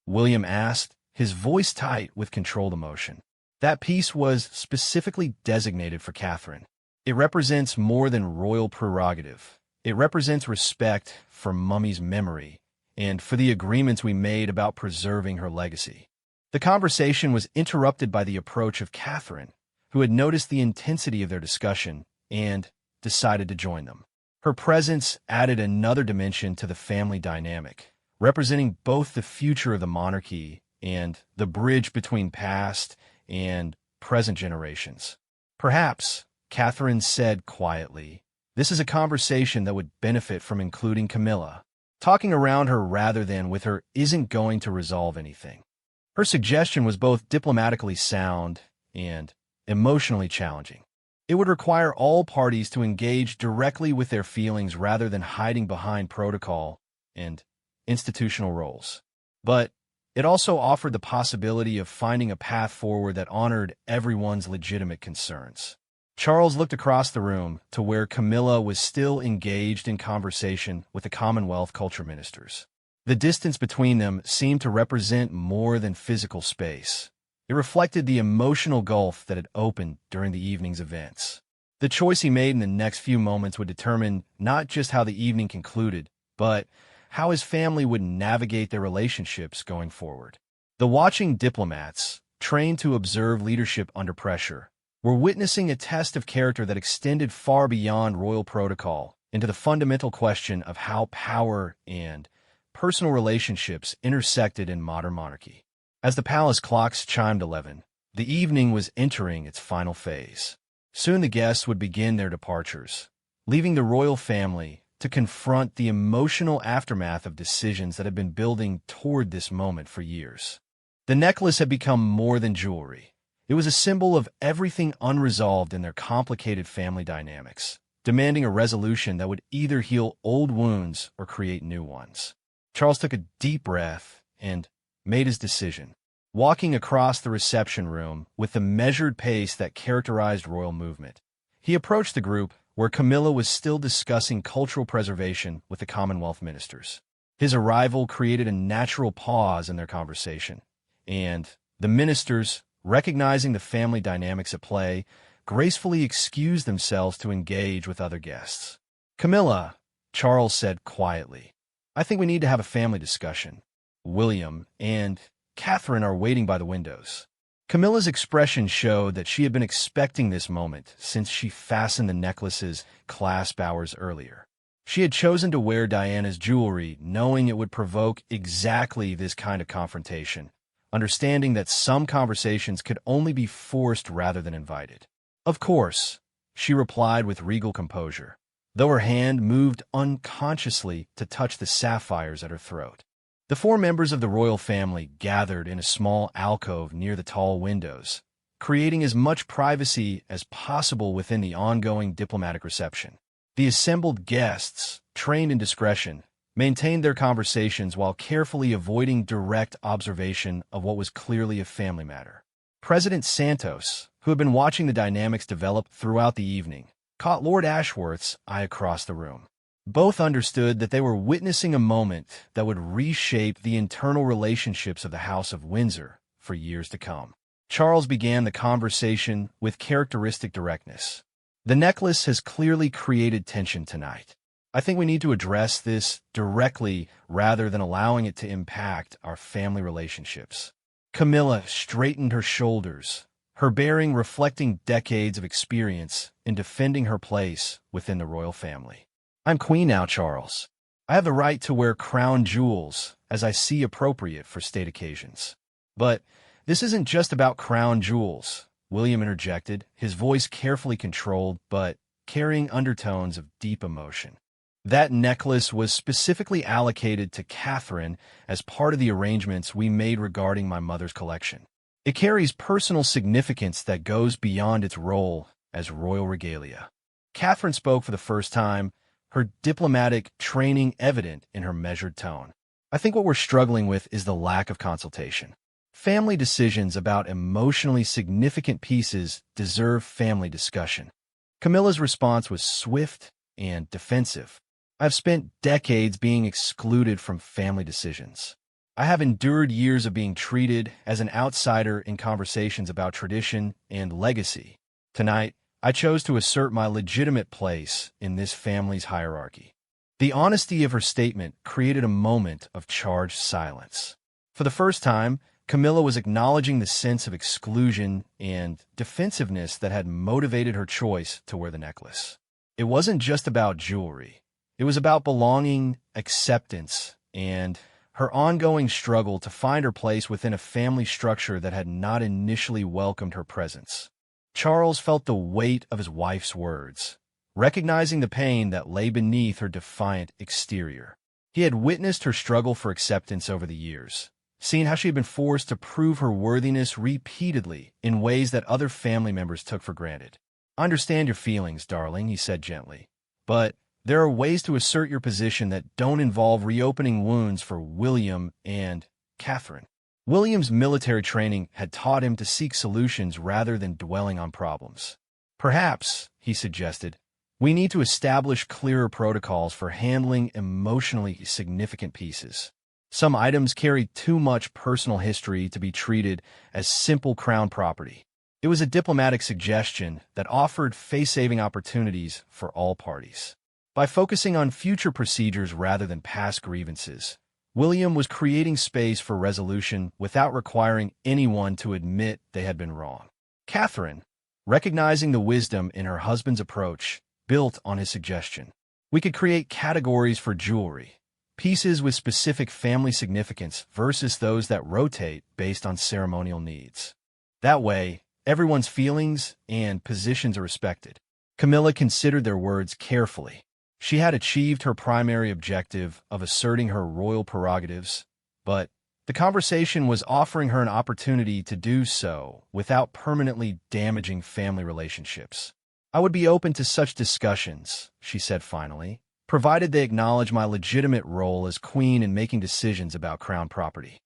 Speaker 1: William asked, his voice tight with controlled emotion. "That piece was specifically designated for Catherine. It represents more than royal prerogative. It represents respect for Mummy's memory and for the agreements we made about preserving her legacy." The conversation was interrupted by the approach of Catherine, who had noticed the intensity of their discussion and decided to join them. Her presence added another dimension to the family dynamic, representing both the future of the monarchy and the bridge between past and present generations. "Perhaps," Catherine said quietly, "this is a conversation that would benefit from including Camilla. Talking around her rather than with her isn't going to resolve anything." Her suggestion was both diplomatically sound and emotionally challenging. It would require all parties to engage directly with their feelings rather than hiding behind protocol and institutional roles. But it also offered the possibility of finding a path forward that honored everyone's legitimate concerns. Charles looked across the room to where Camilla was still engaged in conversation with the Commonwealth culture ministers. The distance between them seemed to represent more than physical space. It reflected the emotional gulf that had opened during the evening's events. The choice he made in the next few moments would determine not just how the evening concluded, but how his family would navigate their relationships going forward. The watching diplomats, trained to observe leadership under pressure, were witnessing a test of character that extended far beyond royal protocol into the fundamental question of how power and personal relationships intersected in modern monarchy. As the palace clocks chimed 11, the evening was entering its final phase. Soon the guests would begin their departures, leaving the royal family to confront the emotional aftermath of decisions that had been building toward this moment for years. The necklace had become more than jewelry. It was a symbol of everything unresolved in their complicated family dynamics, demanding a resolution that would either heal old wounds or create new ones. Charles took a deep breath and made his decision, walking across the reception room with the measured pace that characterized royal movement. He approached the group where Camilla was still discussing cultural preservation with the Commonwealth ministers. His arrival created a natural pause in their conversation, and the ministers, recognizing the family dynamics at play, gracefully excused themselves to engage with other guests. "Camilla," Charles said quietly, "I think we need to have a family discussion. William and Catherine are waiting by the windows." Camilla's expression showed that she had been expecting this moment since she fastened the necklace's clasp hours earlier. She had chosen to wear Diana's jewelry, knowing it would provoke exactly this kind of confrontation, understanding that some conversations could only be forced rather than invited. "Of course," she replied with regal composure, though her hand moved unconsciously to touch the sapphires at her throat. The four members of the royal family gathered in a small alcove near the tall windows, creating as much privacy as possible within the ongoing diplomatic reception. The assembled guests, trained in discretion, maintained their conversations while carefully avoiding direct observation of what was clearly a family matter. President Santos, who had been watching the dynamics develop throughout the evening, caught Lord Ashworth's eye across the room. Both understood that they were witnessing a moment that would reshape the internal relationships of the House of Windsor for years to come. Charles began the conversation with characteristic directness. The necklace has clearly created tension tonight. I think we need to address this directly rather than allowing it to impact our family relationships. Camilla straightened her shoulders, her bearing reflecting decades of experience in defending her place within the royal family. I'm queen now, Charles. I have the right to wear crown jewels as I see appropriate for state occasions. But this isn't just about crown jewels, William interjected, his voice carefully controlled but carrying undertones of deep emotion. That necklace was specifically allocated to Catherine as part of the arrangements we made regarding my mother's collection. It carries personal significance that goes beyond its role as royal regalia. Catherine spoke for the first time, her diplomatic training evident in her measured tone. I think what we're struggling with is the lack of consultation. Family decisions about emotionally significant pieces deserve family discussion. Camilla's response was swift and defensive. I've spent decades being excluded from family decisions. I have endured years of being treated as an outsider in conversations about tradition and legacy. Tonight, I chose to assert my legitimate place in this family's hierarchy. The honesty of her statement created a moment of charged silence. For the first time, Camilla was acknowledging the sense of exclusion and defensiveness that had motivated her choice to wear the necklace. It wasn't just about jewelry. It was about belonging, acceptance, and her ongoing struggle to find her place within a family structure that had not initially welcomed her presence. Charles felt the weight of his wife's words, recognizing the pain that lay beneath her defiant exterior. He had witnessed her struggle for acceptance over the years, seeing how she had been forced to prove her worthiness repeatedly in ways that other family members took for granted. "I understand your feelings, darling," he said gently, "but there are ways to assert your position that don't involve reopening wounds for William and Catherine." William's military training had taught him to seek solutions rather than dwelling on problems. "Perhaps," he suggested, "we need to establish clearer protocols for handling emotionally significant pieces. Some items carry too much personal history to be treated as simple crown property." It was a diplomatic suggestion that offered face-saving opportunities for all parties. By focusing on future procedures rather than past grievances, William was creating space for resolution without requiring anyone to admit they had been wrong. Catherine, recognizing the wisdom in her husband's approach, built on his suggestion. "We could create categories for jewelry, pieces with specific family significance versus those that rotate based on ceremonial needs. That way, everyone's feelings and positions are respected." Camilla considered their words carefully. She had achieved her primary objective of asserting her royal prerogatives, but the conversation was offering her an opportunity to do so without permanently damaging family relationships. "I would be open to such discussions," she said finally, "provided they acknowledge my legitimate role as queen in making decisions about crown property."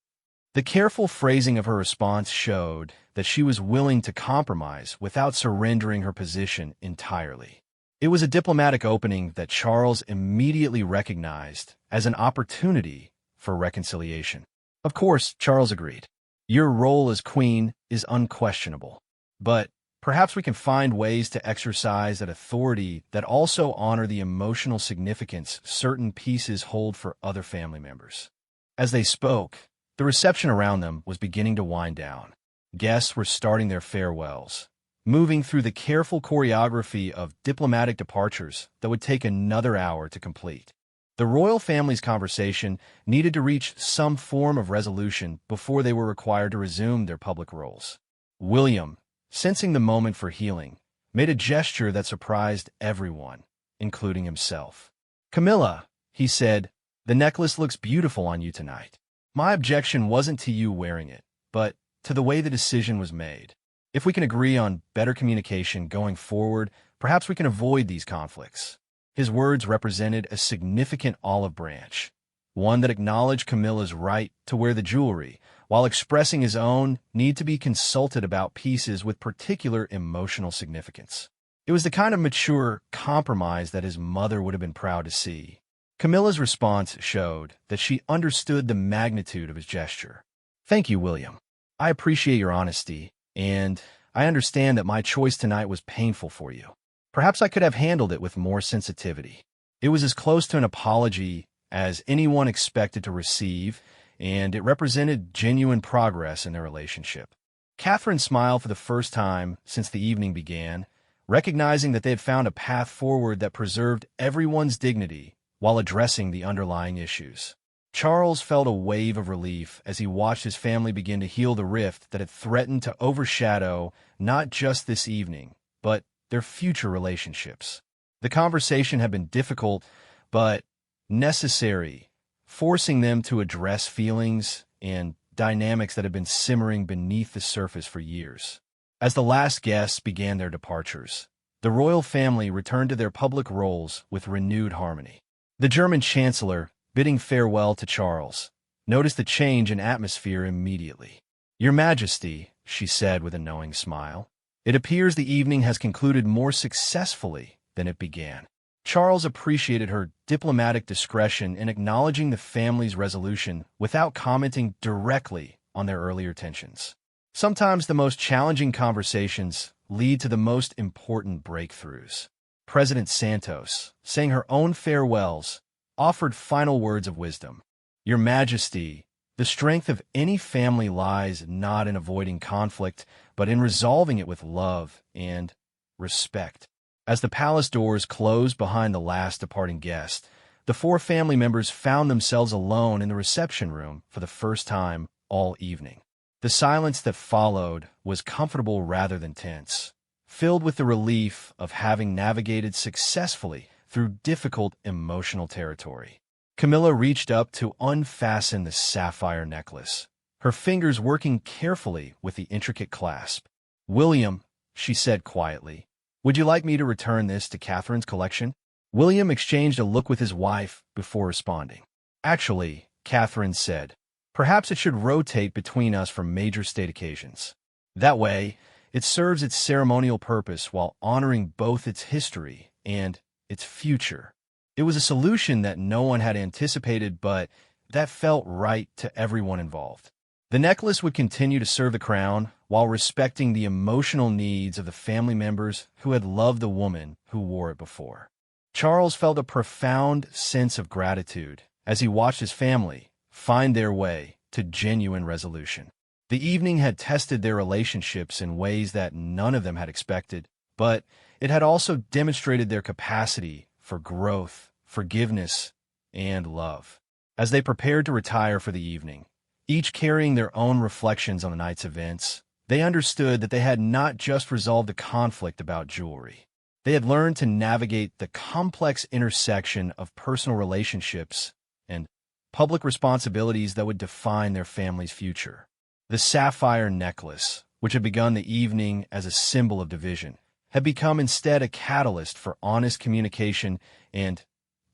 Speaker 1: The careful phrasing of her response showed that she was willing to compromise without surrendering her position entirely. It was a diplomatic opening that Charles immediately recognized as an opportunity for reconciliation. Of course, Charles agreed. "Your role as queen is unquestionable, but perhaps we can find ways to exercise that authority that also honor the emotional significance certain pieces hold for other family members." As they spoke, the reception around them was beginning to wind down. Guests were starting their farewells, moving through the careful choreography of diplomatic departures that would take another hour to complete. The royal family's conversation needed to reach some form of resolution before they were required to resume their public roles. William, sensing the moment for healing, made a gesture that surprised everyone, including himself. "Camilla," he said, "the necklace looks beautiful on you tonight. My objection wasn't to you wearing it, but to the way the decision was made. If we can agree on better communication going forward, perhaps we can avoid these conflicts." His words represented a significant olive branch, one that acknowledged Camilla's right to wear the jewelry, while expressing his own need to be consulted about pieces with particular emotional significance. It was the kind of mature compromise that his mother would have been proud to see. Camilla's response showed that she understood the magnitude of his gesture. "Thank you, William. I appreciate your honesty, and I understand that my choice tonight was painful for you. Perhaps I could have handled it with more sensitivity." It was as close to an apology as anyone expected to receive, and it represented genuine progress in their relationship. Catherine smiled for the first time since the evening began, recognizing that they had found a path forward that preserved everyone's dignity while addressing the underlying issues. Charles felt a wave of relief as he watched his family begin to heal the rift that had threatened to overshadow not just this evening, but their future relationships. The conversation had been difficult, but necessary, forcing them to address feelings and dynamics that had been simmering beneath the surface for years. As the last guests began their departures, the royal family returned to their public roles with renewed harmony. The German chancellor, bidding farewell to Charles, noticed the change in atmosphere immediately. "Your Majesty," she said with a knowing smile, "it appears the evening has concluded more successfully than it began." Charles appreciated her diplomatic discretion in acknowledging the family's resolution without commenting directly on their earlier tensions. Sometimes the most challenging conversations lead to the most important breakthroughs. President Santos, saying her own farewells, offered final words of wisdom. "Your Majesty, the strength of any family lies not in avoiding conflict, but in resolving it with love and respect." As the palace doors closed behind the last departing guest, the four family members found themselves alone in the reception room for the first time all evening. The silence that followed was comfortable rather than tense, filled with the relief of having navigated successfully through difficult emotional territory. Camilla reached up to unfasten the sapphire necklace, her fingers working carefully with the intricate clasp. "William," she said quietly, "would you like me to return this to Catherine's collection?" William exchanged a look with his wife before responding. "Actually," Catherine said, "perhaps it should rotate between us for major state occasions. That way, it serves its ceremonial purpose while honoring both its history and its future." It was a solution that no one had anticipated, but that felt right to everyone involved. The necklace would continue to serve the crown while respecting the emotional needs of the family members who had loved the woman who wore it before. Charles felt a profound sense of gratitude as he watched his family find their way to genuine resolution. The evening had tested their relationships in ways that none of them had expected, but it had also demonstrated their capacity for growth, forgiveness, and love. As they prepared to retire for the evening, each carrying their own reflections on the night's events, they understood that they had not just resolved the conflict about jewelry. They had learned to navigate the complex intersection of personal relationships and public responsibilities that would define their family's future. The sapphire necklace, which had begun the evening as a symbol of division, had become instead a catalyst for honest communication and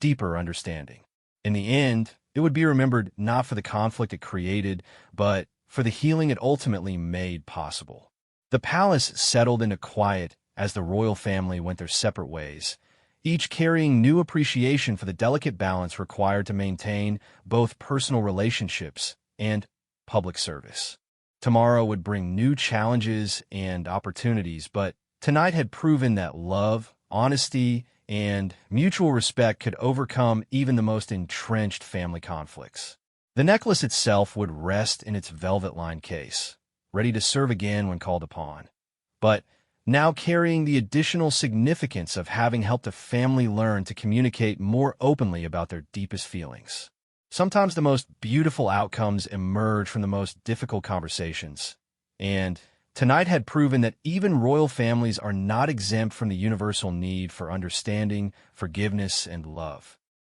Speaker 1: deeper understanding. In the end, it would be remembered not for the conflict it created, but for the healing it ultimately made possible. The palace settled into quiet as the royal family went their separate ways, each carrying new appreciation for the delicate balance required to maintain both personal relationships and public service. Tomorrow would bring new challenges and opportunities, but tonight had proven that love, honesty, and mutual respect could overcome even the most entrenched family conflicts. The necklace itself would rest in its velvet-lined case, ready to serve again when called upon, but now carrying the additional significance of having helped a family learn to communicate more openly about their deepest feelings. Sometimes the most beautiful outcomes emerge from the most difficult conversations, and tonight had proven that even royal families are not exempt from the universal need for understanding, forgiveness, and love.